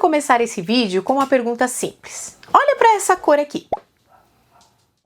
começar esse vídeo com uma pergunta simples. Olha para essa cor aqui.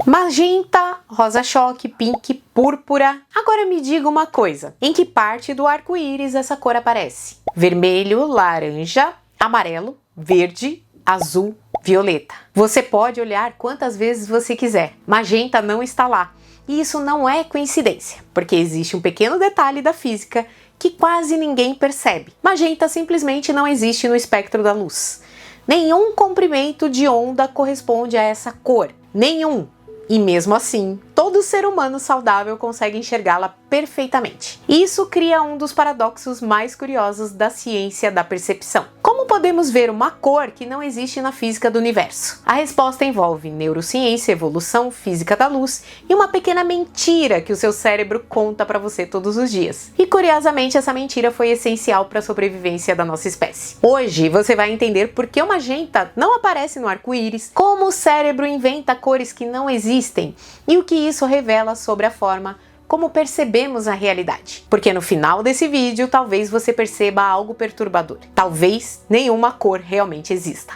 Magenta, rosa-choque, pink, púrpura. Agora me diga uma coisa, em que parte do arco-íris essa cor aparece? Vermelho, laranja, amarelo, verde, azul, violeta. Você pode olhar quantas vezes você quiser. Magenta não está lá. E isso não é coincidência, porque existe um pequeno detalhe da física que quase ninguém percebe. Magenta simplesmente não existe no espectro da luz. Nenhum comprimento de onda corresponde a essa cor. Nenhum. E mesmo assim, todo ser humano saudável consegue enxergá-la perfeitamente. Isso cria um dos paradoxos mais curiosos da ciência da percepção. Como podemos ver uma cor que não existe na física do universo? A resposta envolve neurociência, evolução, física da luz e uma pequena mentira que o seu cérebro conta para você todos os dias. E curiosamente, essa mentira foi essencial para a sobrevivência da nossa espécie. Hoje você vai entender por que o magenta não aparece no arco-íris, como o cérebro inventa cores que não existem e o que isso revela sobre a forma como percebemos a realidade. Porque no final desse vídeo, talvez você perceba algo perturbador. Talvez nenhuma cor realmente exista.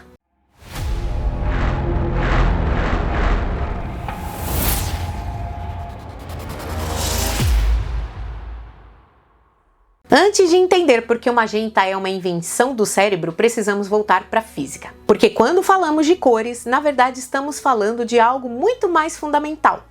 Antes de entender por que o magenta é uma invenção do cérebro, precisamos voltar para a física. Porque quando falamos de cores, na verdade estamos falando de algo muito mais fundamental.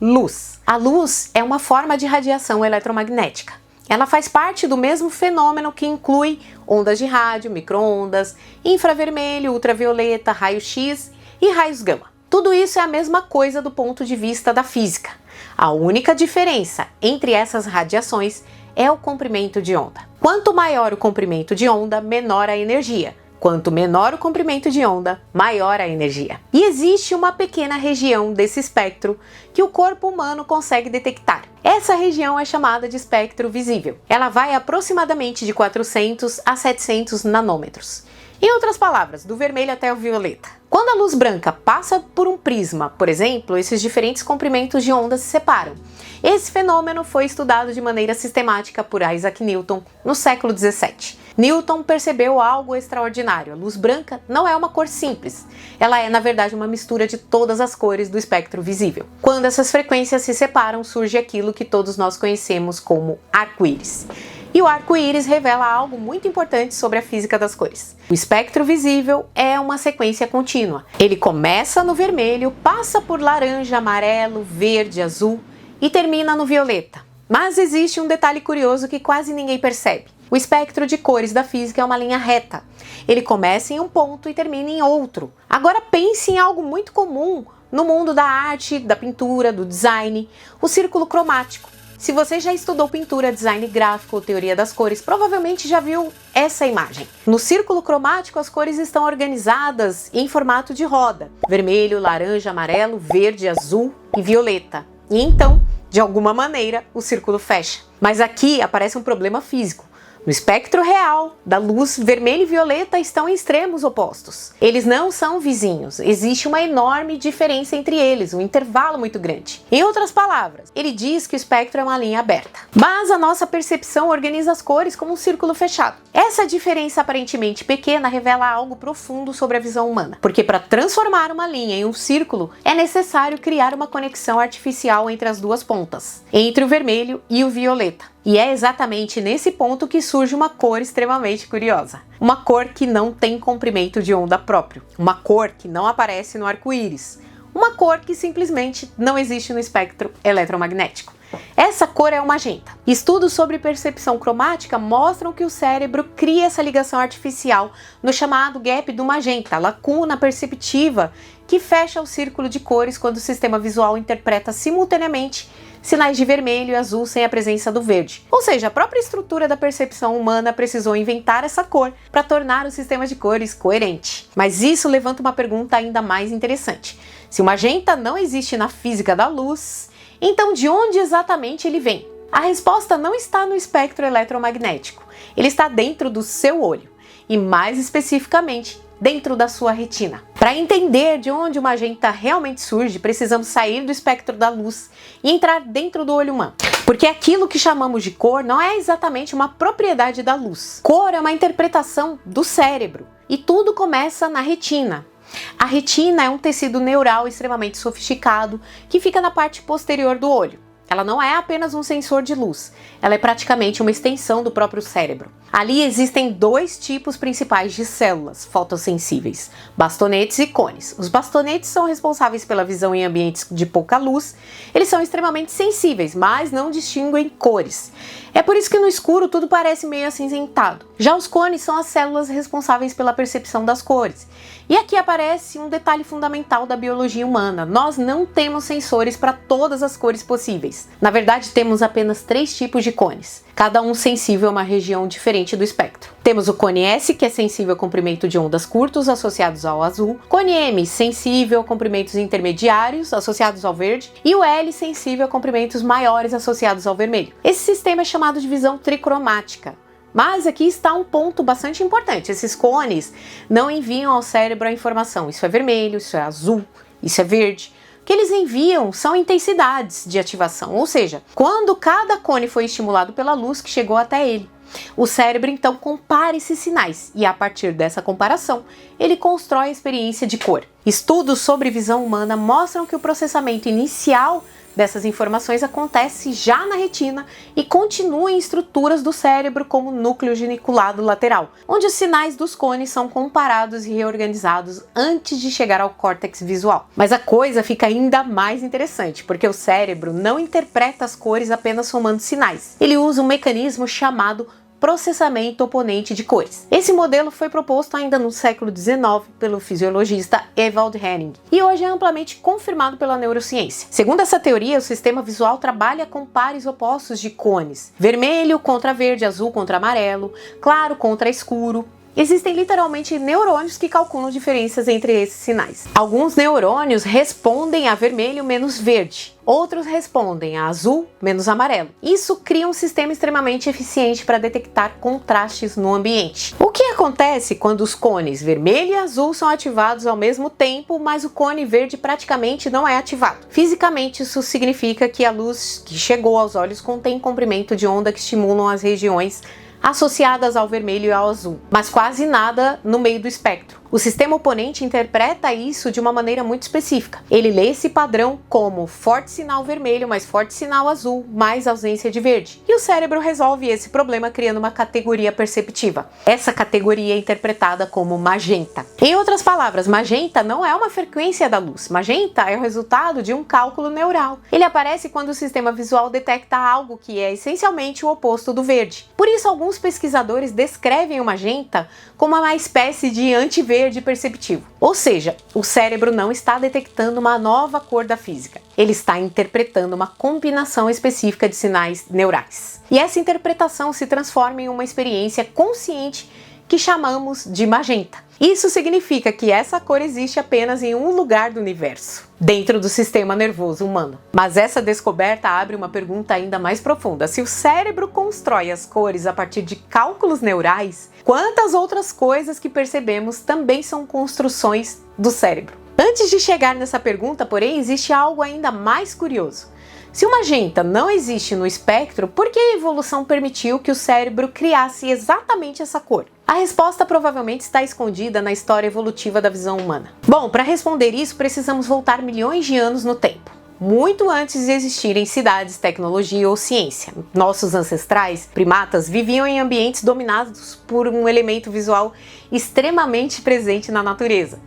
Luz. A luz é uma forma de radiação eletromagnética. Ela faz parte do mesmo fenômeno que inclui ondas de rádio, micro-ondas, infravermelho, ultravioleta, raio-x e raios gama. Tudo isso é a mesma coisa do ponto de vista da física. A única diferença entre essas radiações é o comprimento de onda. Quanto maior o comprimento de onda, menor a energia. Quanto menor o comprimento de onda, maior a energia. E existe uma pequena região desse espectro que o corpo humano consegue detectar. Essa região é chamada de espectro visível. Ela vai aproximadamente de 400 a 700 nanômetros. Em outras palavras, do vermelho até o violeta. Quando a luz branca passa por um prisma, por exemplo, esses diferentes comprimentos de onda se separam. Esse fenômeno foi estudado de maneira sistemática por Isaac Newton no século 17. Newton percebeu algo extraordinário. A luz branca não é uma cor simples. Ela é, na verdade, uma mistura de todas as cores do espectro visível. Quando essas frequências se separam, surge aquilo que todos nós conhecemos como arco-íris. E o arco-íris revela algo muito importante sobre a física das cores. O espectro visível é uma sequência contínua. Ele começa no vermelho, passa por laranja, amarelo, verde, azul e termina no violeta. Mas existe um detalhe curioso que quase ninguém percebe. O espectro de cores da física é uma linha reta. Ele começa em um ponto e termina em outro. Agora pense em algo muito comum no mundo da arte, da pintura, do design, o círculo cromático. Se você já estudou pintura, design gráfico ou teoria das cores, provavelmente já viu essa imagem. No círculo cromático, as cores estão organizadas em formato de roda. Vermelho, laranja, amarelo, verde, azul e violeta. E então, de alguma maneira, o círculo fecha. Mas aqui aparece um problema físico. No espectro real, da luz, vermelho e violeta estão em extremos opostos. Eles não são vizinhos, existe uma enorme diferença entre eles, um intervalo muito grande. Em outras palavras, ele diz que o espectro é uma linha aberta. Mas a nossa percepção organiza as cores como um círculo fechado. Essa diferença aparentemente pequena revela algo profundo sobre a visão humana, porque para transformar uma linha em um círculo, é necessário criar uma conexão artificial entre as duas pontas, entre o vermelho e o violeta. E é exatamente nesse ponto que surge uma cor extremamente curiosa. Uma cor que não tem comprimento de onda próprio. Uma cor que não aparece no arco-íris. Uma cor que simplesmente não existe no espectro eletromagnético. Essa cor é o magenta. Estudos sobre percepção cromática mostram que o cérebro cria essa ligação artificial no chamado gap do magenta, lacuna perceptiva, que fecha o círculo de cores quando o sistema visual interpreta simultaneamente sinais de vermelho e azul sem a presença do verde. Ou seja, a própria estrutura da percepção humana precisou inventar essa cor para tornar o sistema de cores coerente. Mas isso levanta uma pergunta ainda mais interessante. Se o magenta não existe na física da luz, então de onde exatamente ele vem? A resposta não está no espectro eletromagnético. Ele está dentro do seu olho. E mais especificamente, dentro da sua retina. Para entender de onde o magenta realmente surge, precisamos sair do espectro da luz e entrar dentro do olho humano. Porque aquilo que chamamos de cor não é exatamente uma propriedade da luz. Cor é uma interpretação do cérebro. E tudo começa na retina. A retina é um tecido neural extremamente sofisticado que fica na parte posterior do olho. Ela não é apenas um sensor de luz, ela é praticamente uma extensão do próprio cérebro. Ali existem dois tipos principais de células fotossensíveis, bastonetes e cones. Os bastonetes são responsáveis pela visão em ambientes de pouca luz. Eles são extremamente sensíveis, mas não distinguem cores. É por isso que no escuro tudo parece meio acinzentado. Já os cones são as células responsáveis pela percepção das cores. E aqui aparece um detalhe fundamental da biologia humana. Nós não temos sensores para todas as cores possíveis. Na verdade, temos apenas 3 tipos de cones, cada um sensível a uma região diferente do espectro. Temos o cone S, que é sensível ao comprimento de ondas curtos associados ao azul, cone M, sensível a comprimentos intermediários associados ao verde, e o L, sensível a comprimentos maiores associados ao vermelho. Esse sistema é chamado de visão tricromática. Mas aqui está um ponto bastante importante. Esses cones não enviam ao cérebro a informação. Isso é vermelho, isso é azul, isso é verde. O que eles enviam são intensidades de ativação, ou seja, quando cada cone foi estimulado pela luz que chegou até ele. O cérebro então compara esses sinais e a partir dessa comparação, ele constrói a experiência de cor. Estudos sobre visão humana mostram que o processamento inicial dessas informações acontece já na retina e continua em estruturas do cérebro como o núcleo geniculado lateral, onde os sinais dos cones são comparados e reorganizados antes de chegar ao córtex visual. Mas a coisa fica ainda mais interessante, porque o cérebro não interpreta as cores apenas somando sinais. Ele usa um mecanismo chamado processamento oponente de cores. Esse modelo foi proposto ainda no século XIX pelo fisiologista Ewald Henning e hoje é amplamente confirmado pela neurociência. Segundo essa teoria, o sistema visual trabalha com pares opostos de cones: vermelho contra verde, azul contra amarelo, claro contra escuro. Existem literalmente neurônios que calculam diferenças entre esses sinais. Alguns neurônios respondem a vermelho menos verde, outros respondem a azul menos amarelo. Isso cria um sistema extremamente eficiente para detectar contrastes no ambiente. O que acontece quando os cones vermelho e azul são ativados ao mesmo tempo, mas o cone verde praticamente não é ativado? Fisicamente, isso significa que a luz que chegou aos olhos contém comprimento de onda que estimulam as regiões associadas ao vermelho e ao azul, mas quase nada no meio do espectro. O sistema oponente interpreta isso de uma maneira muito específica. Ele lê esse padrão como forte sinal vermelho, mais forte sinal azul, mais ausência de verde. E o cérebro resolve esse problema criando uma categoria perceptiva. Essa categoria é interpretada como magenta. Em outras palavras, magenta não é uma frequência da luz. Magenta é o resultado de um cálculo neural. Ele aparece quando o sistema visual detecta algo que é essencialmente o oposto do verde. Por isso, alguns pesquisadores descrevem o magenta como uma espécie de antiverde perceptivo. Ou seja, o cérebro não está detectando uma nova cor da física. Ele está interpretando uma combinação específica de sinais neurais. E essa interpretação se transforma em uma experiência consciente que chamamos de magenta. Isso significa que essa cor existe apenas em um lugar do universo, dentro do sistema nervoso humano. Mas essa descoberta abre uma pergunta ainda mais profunda. Se o cérebro constrói as cores a partir de cálculos neurais, quantas outras coisas que percebemos também são construções do cérebro? Antes de chegar nessa pergunta, porém, existe algo ainda mais curioso. Se o magenta não existe no espectro, por que a evolução permitiu que o cérebro criasse exatamente essa cor? A resposta provavelmente está escondida na história evolutiva da visão humana. Bom, para responder isso, precisamos voltar milhões de anos no tempo, muito antes de existirem cidades, tecnologia ou ciência. Nossos ancestrais, primatas, viviam em ambientes dominados por um elemento visual extremamente presente na natureza: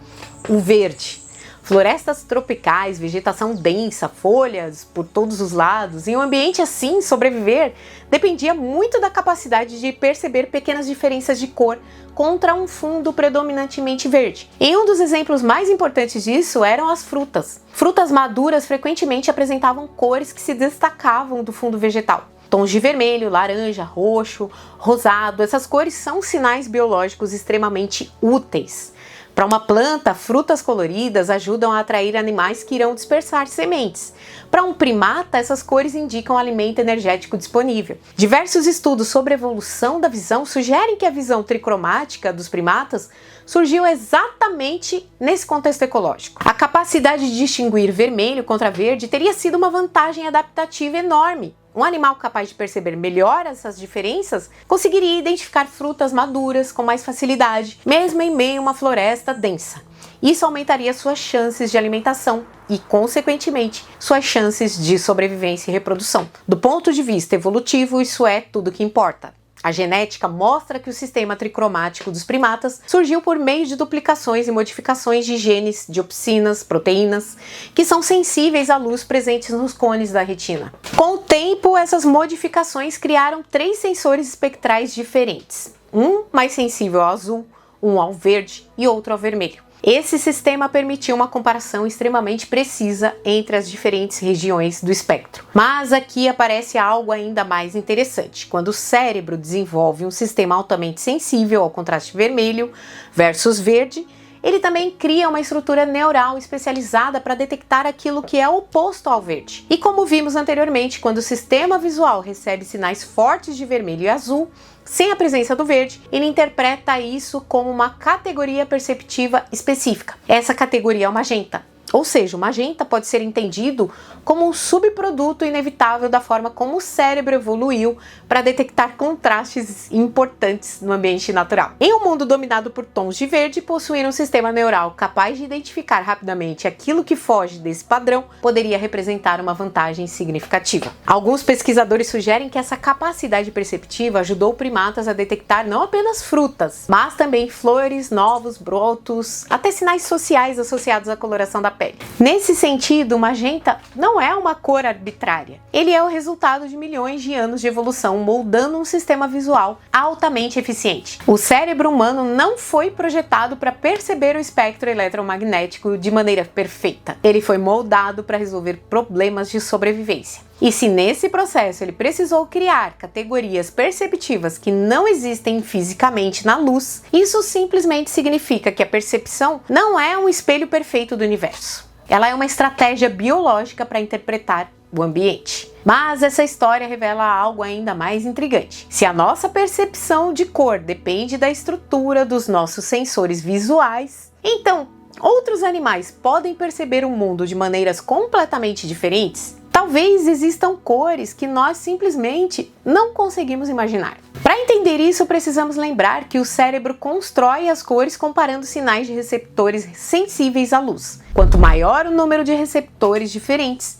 o verde. Florestas tropicais, vegetação densa, folhas por todos os lados. Em um ambiente assim, sobreviver dependia muito da capacidade de perceber pequenas diferenças de cor contra um fundo predominantemente verde. E um dos exemplos mais importantes disso eram as frutas. Frutas maduras frequentemente apresentavam cores que se destacavam do fundo vegetal. Tons de vermelho, laranja, roxo, rosado, essas cores são sinais biológicos extremamente úteis. Para uma planta, frutas coloridas ajudam a atrair animais que irão dispersar sementes. Para um primata, essas cores indicam alimento energético disponível. Diversos estudos sobre a evolução da visão sugerem que a visão tricromática dos primatas surgiu exatamente nesse contexto ecológico. A capacidade de distinguir vermelho contra verde teria sido uma vantagem adaptativa enorme um animal capaz de perceber melhor essas diferenças conseguiria identificar frutas maduras com mais facilidade, mesmo em meio a uma floresta densa. Isso aumentaria suas chances de alimentação e, consequentemente, suas chances de sobrevivência e reprodução. Do ponto de vista evolutivo, isso é tudo que importa. A genética mostra que o sistema tricromático dos primatas surgiu por meio de duplicações e modificações de genes, diopsinas, proteínas, que são sensíveis à luz presentes nos cones da retina. Com o tempo, essas modificações criaram 3 sensores espectrais diferentes. Um mais sensível ao azul, um ao verde e outro ao vermelho. Esse sistema permitiu uma comparação extremamente precisa entre as diferentes regiões do espectro. Mas aqui aparece algo ainda mais interessante. Quando o cérebro desenvolve um sistema altamente sensível ao contraste vermelho versus verde, ele também cria uma estrutura neural especializada para detectar aquilo que é oposto ao verde. E como vimos anteriormente, quando o sistema visual recebe sinais fortes de vermelho e azul, sem a presença do verde, ele interpreta isso como uma categoria perceptiva específica. Essa categoria é o magenta. Ou seja, o magenta pode ser entendido como um subproduto inevitável da forma como o cérebro evoluiu para detectar contrastes importantes no ambiente natural. Em um mundo dominado por tons de verde, possuir um sistema neural capaz de identificar rapidamente aquilo que foge desse padrão poderia representar uma vantagem significativa. Alguns pesquisadores sugerem que essa capacidade perceptiva ajudou primatas a detectar não apenas frutas, mas também flores, novos brotos, até sinais sociais associados à coloração da pele. Nesse sentido, o magenta não é uma cor arbitrária. Ele é o resultado de milhões de anos de evolução moldando um sistema visual altamente eficiente. O cérebro humano não foi projetado para perceber o espectro eletromagnético de maneira perfeita. Ele foi moldado para resolver problemas de sobrevivência. E se nesse processo ele precisou criar categorias perceptivas que não existem fisicamente na luz, isso simplesmente significa que a percepção não é um espelho perfeito do universo. Ela é uma estratégia biológica para interpretar o ambiente. Mas essa história revela algo ainda mais intrigante. Se a nossa percepção de cor depende da estrutura dos nossos sensores visuais, então outros animais podem perceber o mundo de maneiras completamente diferentes? Talvez existam cores que nós simplesmente não conseguimos imaginar. Para entender isso, precisamos lembrar que o cérebro constrói as cores comparando sinais de receptores sensíveis à luz. Quanto maior o número de receptores diferentes,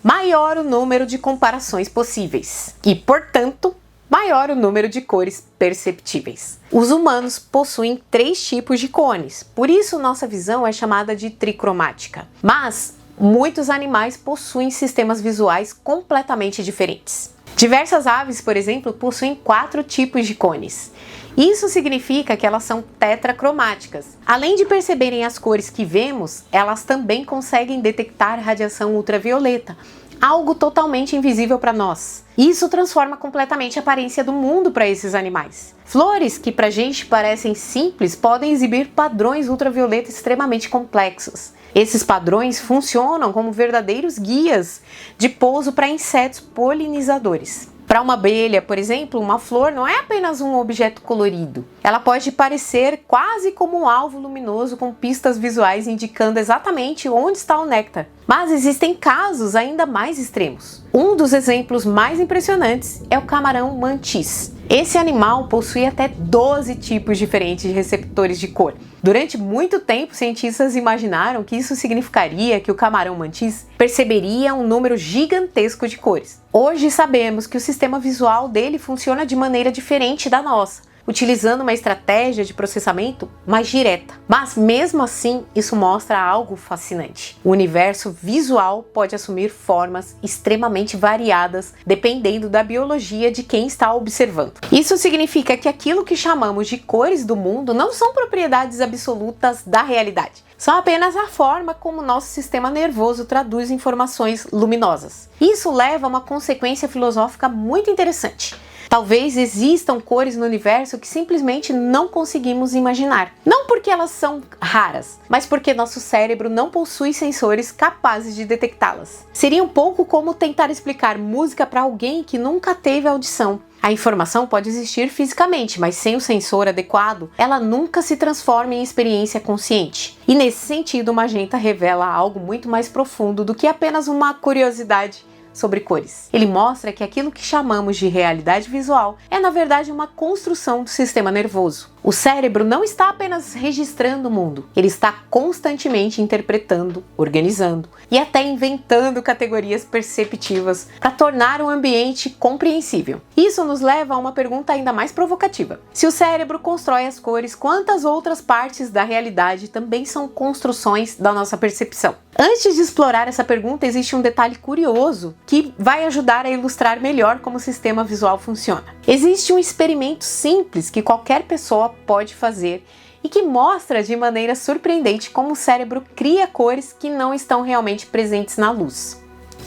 maior o número de comparações possíveis e, portanto, maior o número de cores perceptíveis. Os humanos possuem 3 tipos de cones, por isso nossa visão é chamada de tricromática. Mas muitos animais possuem sistemas visuais completamente diferentes. Diversas aves, por exemplo, possuem 4 tipos de cones. Isso significa que elas são tetracromáticas. Além de perceberem as cores que vemos, elas também conseguem detectar radiação ultravioleta, algo totalmente invisível para nós. Isso transforma completamente a aparência do mundo para esses animais. Flores que pra gente parecem simples podem exibir padrões ultravioleta extremamente complexos. Esses padrões funcionam como verdadeiros guias de pouso para insetos polinizadores. Para uma abelha, por exemplo, uma flor não é apenas um objeto colorido. Ela pode parecer quase como um alvo luminoso com pistas visuais indicando exatamente onde está o néctar. Mas existem casos ainda mais extremos. Um dos exemplos mais impressionantes é o camarão mantis. Esse animal possui até 12 tipos diferentes de receptores de cor. Durante muito tempo, cientistas imaginaram que isso significaria que o camarão mantis perceberia um número gigantesco de cores. Hoje sabemos que o sistema visual dele funciona de maneira diferente da nossa, utilizando uma estratégia de processamento mais direta. Mas mesmo assim, isso mostra algo fascinante. O universo visual pode assumir formas extremamente variadas dependendo da biologia de quem está observando. Isso significa que aquilo que chamamos de cores do mundo não são propriedades absolutas da realidade. São apenas a forma como nosso sistema nervoso traduz informações luminosas. Isso leva a uma consequência filosófica muito interessante. Talvez existam cores no universo que simplesmente não conseguimos imaginar. Não porque elas são raras, mas porque nosso cérebro não possui sensores capazes de detectá-las. Seria um pouco como tentar explicar música para alguém que nunca teve audição. A informação pode existir fisicamente, mas sem o sensor adequado, ela nunca se transforma em experiência consciente. E nesse sentido, o magenta revela algo muito mais profundo do que apenas uma curiosidade sobre cores. Ele mostra que aquilo que chamamos de realidade visual é, na verdade, uma construção do sistema nervoso. O cérebro não está apenas registrando o mundo, ele está constantemente interpretando, organizando e até inventando categorias perceptivas para tornar o ambiente compreensível. Isso nos leva a uma pergunta ainda mais provocativa. Se o cérebro constrói as cores, quantas outras partes da realidade também são construções da nossa percepção? Antes de explorar essa pergunta, existe um detalhe curioso que vai ajudar a ilustrar melhor como o sistema visual funciona. Existe um experimento simples que qualquer pessoa pode fazer e que mostra de maneira surpreendente como o cérebro cria cores que não estão realmente presentes na luz.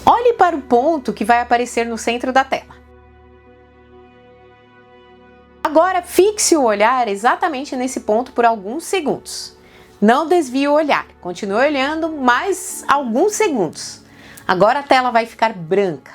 Olhe para o ponto que vai aparecer no centro da tela. Agora fixe o olhar exatamente nesse ponto por alguns segundos. Não desvie o olhar, continue olhando mais alguns segundos. Agora a tela vai ficar branca.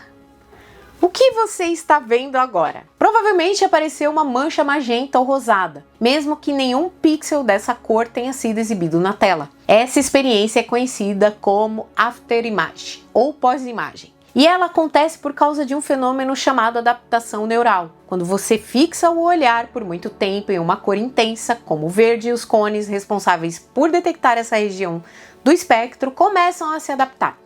O que você está vendo agora? Provavelmente apareceu uma mancha magenta ou rosada, mesmo que nenhum pixel dessa cor tenha sido exibido na tela. Essa experiência é conhecida como afterimage ou pós-imagem. E ela acontece por causa de um fenômeno chamado adaptação neural. Quando você fixa o olhar por muito tempo em uma cor intensa, como o verde, os cones responsáveis por detectar essa região do espectro começam a se adaptar.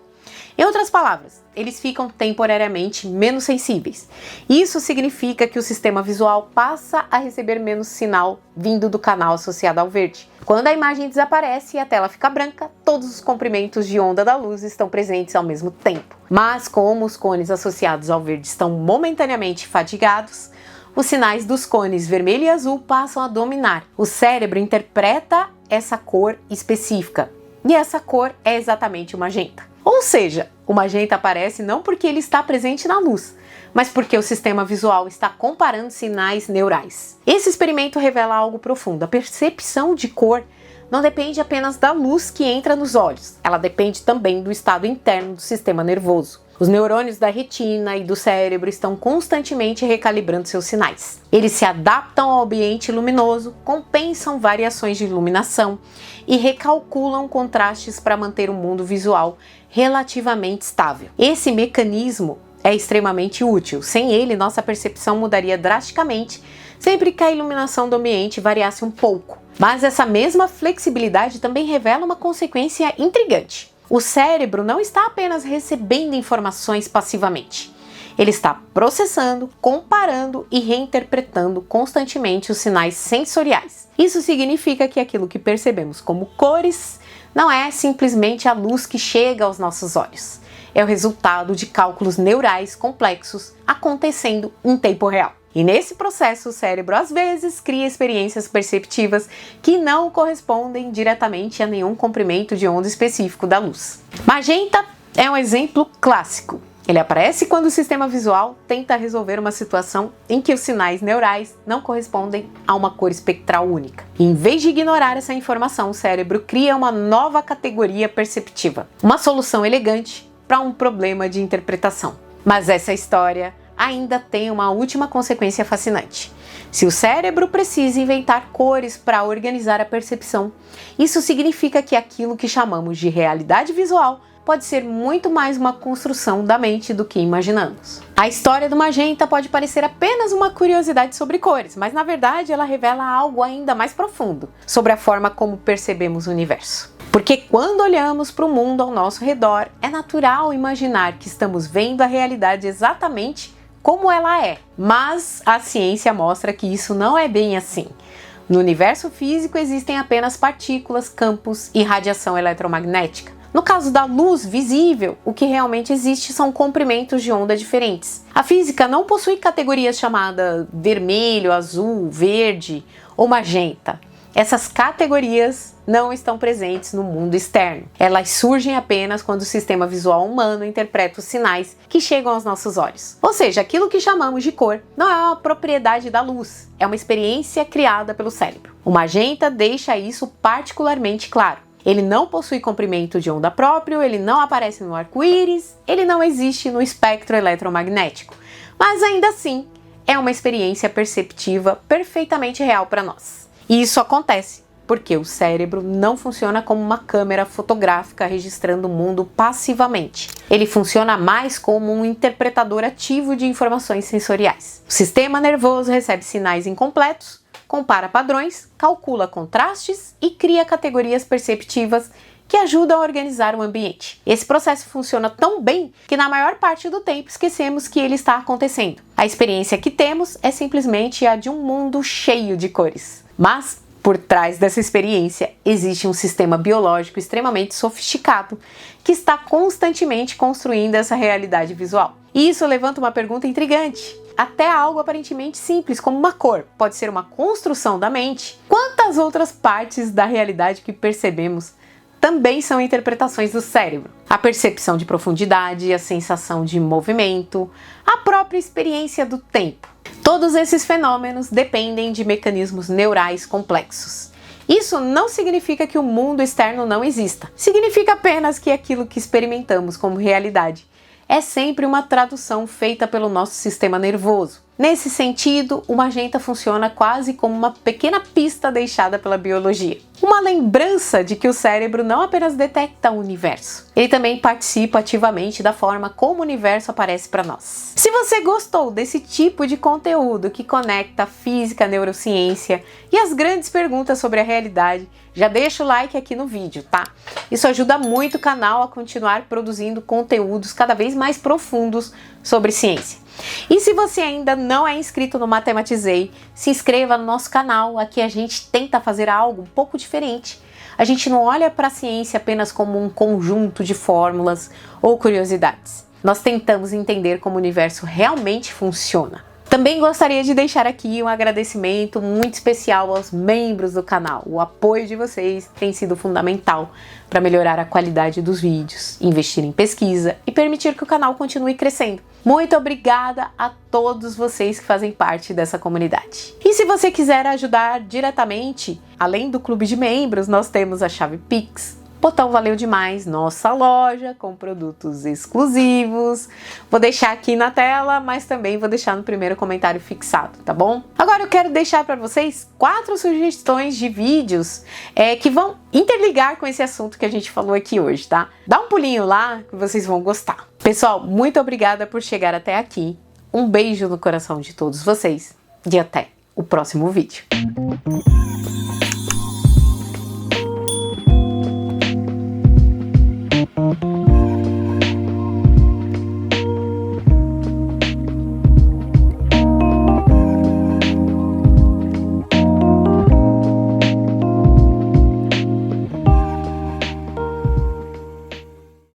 Em outras palavras, eles ficam temporariamente menos sensíveis. Isso significa que o sistema visual passa a receber menos sinal vindo do canal associado ao verde. Quando a imagem desaparece e a tela fica branca, todos os comprimentos de onda da luz estão presentes ao mesmo tempo. Mas como os cones associados ao verde estão momentaneamente fadigados, os sinais dos cones vermelho e azul passam a dominar. O cérebro interpreta essa cor específica, e essa cor é exatamente o magenta. Ou seja, o magenta aparece não porque ele está presente na luz, mas porque o sistema visual está comparando sinais neurais. Esse experimento revela algo profundo. A percepção de cor não depende apenas da luz que entra nos olhos, ela depende também do estado interno do sistema nervoso. Os neurônios da retina e do cérebro estão constantemente recalibrando seus sinais. Eles se adaptam ao ambiente luminoso, compensam variações de iluminação e recalculam contrastes para manter o mundo visual relativamente estável. Esse mecanismo é extremamente útil. Sem ele, nossa percepção mudaria drasticamente sempre que a iluminação do ambiente variasse um pouco. Mas essa mesma flexibilidade também revela uma consequência intrigante. O cérebro não está apenas recebendo informações passivamente. Ele está processando, comparando e reinterpretando constantemente os sinais sensoriais. Isso significa que aquilo que percebemos como cores não é simplesmente a luz que chega aos nossos olhos. É o resultado de cálculos neurais complexos acontecendo em tempo real. E nesse processo, o cérebro às vezes cria experiências perceptivas que não correspondem diretamente a nenhum comprimento de onda específico da luz. Magenta é um exemplo clássico. Ele aparece quando o sistema visual tenta resolver uma situação em que os sinais neurais não correspondem a uma cor espectral única. E em vez de ignorar essa informação, o cérebro cria uma nova categoria perceptiva, uma solução elegante para um problema de interpretação. Mas essa história ainda tem uma última consequência fascinante. Se o cérebro precisa inventar cores para organizar a percepção, isso significa que aquilo que chamamos de realidade visual pode ser muito mais uma construção da mente do que imaginamos. A história do magenta pode parecer apenas uma curiosidade sobre cores, mas na verdade ela revela algo ainda mais profundo sobre a forma como percebemos o universo. Porque quando olhamos para o mundo ao nosso redor, é natural imaginar que estamos vendo a realidade exatamente como ela é. Mas a ciência mostra que isso não é bem assim. No universo físico existem apenas partículas, campos e radiação eletromagnética. No caso da luz visível, o que realmente existe são comprimentos de onda diferentes. A física não possui categorias chamadas vermelho, azul, verde ou magenta. Essas categorias não estão presentes no mundo externo. Elas surgem apenas quando o sistema visual humano interpreta os sinais que chegam aos nossos olhos. Ou seja, aquilo que chamamos de cor não é uma propriedade da luz, é uma experiência criada pelo cérebro. O magenta deixa isso particularmente claro. Ele não possui comprimento de onda próprio, ele não aparece no arco-íris, ele não existe no espectro eletromagnético. Mas ainda assim, é uma experiência perceptiva perfeitamente real para nós. E isso acontece porque o cérebro não funciona como uma câmera fotográfica registrando o mundo passivamente. Ele funciona mais como um interpretador ativo de informações sensoriais. O sistema nervoso recebe sinais incompletos, compara padrões, calcula contrastes e cria categorias perceptivas que ajudam a organizar o ambiente. Esse processo funciona tão bem que na maior parte do tempo esquecemos que ele está acontecendo. A experiência que temos é simplesmente a de um mundo cheio de cores. Mas, por trás dessa experiência, existe um sistema biológico extremamente sofisticado que está constantemente construindo essa realidade visual. E isso levanta uma pergunta intrigante. Até algo aparentemente simples, como uma cor, pode ser uma construção da mente. Quantas outras partes da realidade que percebemos também são interpretações do cérebro? A percepção de profundidade, a sensação de movimento, a própria experiência do tempo. Todos esses fenômenos dependem de mecanismos neurais complexos. Isso não significa que o mundo externo não exista. Significa apenas que aquilo que experimentamos como realidade é sempre uma tradução feita pelo nosso sistema nervoso. Nesse sentido, o magenta funciona quase como uma pequena pista deixada pela biologia. Uma lembrança de que o cérebro não apenas detecta o universo, ele também participa ativamente da forma como o universo aparece para nós. Se você gostou desse tipo de conteúdo que conecta física, neurociência e as grandes perguntas sobre a realidade, já deixa o like aqui no vídeo, tá? Isso ajuda muito o canal a continuar produzindo conteúdos cada vez mais profundos sobre ciência. E se você ainda não é inscrito no Matematizei, se inscreva no nosso canal. Aqui a gente tenta fazer algo um pouco diferente. A gente não olha para a ciência apenas como um conjunto de fórmulas ou curiosidades. Nós tentamos entender como o universo realmente funciona. Também gostaria de deixar aqui um agradecimento muito especial aos membros do canal. O apoio de vocês tem sido fundamental para melhorar a qualidade dos vídeos, investir em pesquisa e permitir que o canal continue crescendo. Muito obrigada a todos vocês que fazem parte dessa comunidade. E se você quiser ajudar diretamente, além do clube de membros, nós temos a chave Pix, botão Valeu Demais, nossa loja com produtos exclusivos. Vou deixar aqui na tela, mas também vou deixar no primeiro comentário fixado, tá bom? Agora eu quero deixar para vocês 4 sugestões de vídeos que vão interligar com esse assunto que a gente falou aqui hoje, tá? Dá um pulinho lá que vocês vão gostar. Pessoal, muito obrigada por chegar até aqui. Um beijo no coração de todos vocês e até o próximo vídeo.